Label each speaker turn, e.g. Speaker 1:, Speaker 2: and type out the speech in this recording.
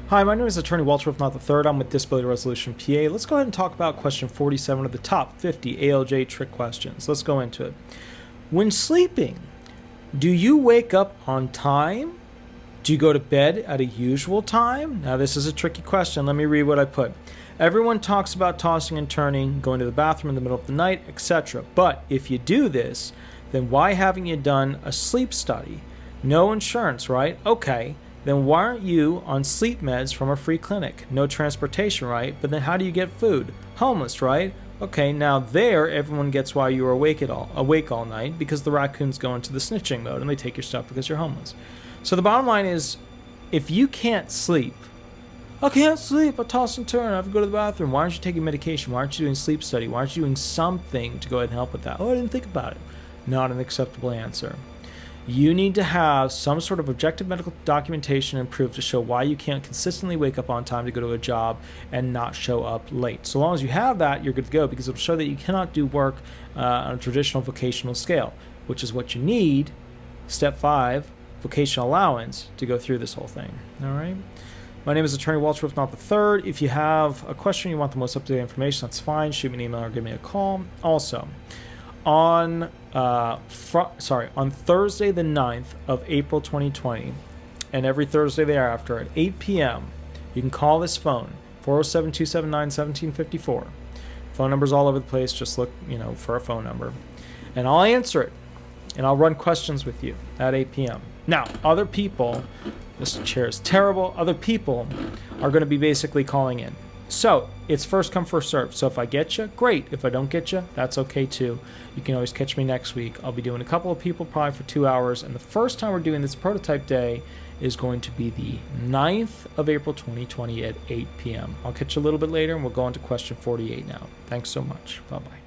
Speaker 1: Hi, my name is Attorney Walter Rudolph Hnot III. I'm with Disability Resolution PA. Let's go ahead and talk about question 47 of the top 50 ALJ trick questions. Let's go into it. When sleeping, do you wake up on time? Do you go to bed at a usual time? Now, this is a tricky question. Let me read what I put. Everyone talks about tossing and turning, going to the bathroom in the middle of the night, etc. But if you do this, then why haven't you done a sleep study? No insurance, right? Okay. Then why aren't you on sleep meds from a free clinic? No transportation, right? But then how do you get food? Homeless, right? Okay, now there, everyone gets why you were awake all night, because the raccoons go into the snitching mode and they take your stuff because you're homeless. So the bottom line is, if you can't sleep, I can't sleep, I toss and turn, I have to go to the bathroom. Why aren't you taking medication? Why aren't you doing sleep study? Why aren't you doing something to go ahead and help with that? Oh, I didn't think about it. Not an acceptable answer. You need to have some sort of objective medical documentation and proof to show why you can't consistently wake up on time to go to a job and not show up late. So long as you have that, you're good to go, because it'll show that you cannot do work on a traditional vocational scale, which is what you need, step 5, vocational allowance, to go through this whole thing. All right. My name is Attorney Walter Rudolph Hnot III. If you have a question, you want the most up-to-date information, that's fine. Shoot me an email or give me a call. Also, on Thursday the 9th of April 2020, and every Thursday thereafter at 8 p.m., you can call this phone, 407-279-1754. Phone numbers all over the place. Just look, for a phone number, and I'll answer it, and I'll run questions with you at 8 p.m. Now, other people, this chair is terrible, other people are going to be basically calling in. So it's first come, first serve. So if I get you, great. If I don't get you, that's okay too. You can always catch me next week. I'll be doing a couple of people probably for 2 hours. And the first time we're doing this prototype day is going to be the 9th of April 2020 at 8 p.m. I'll catch you a little bit later, and we'll go on to question 48 now. Thanks so much. Bye-bye.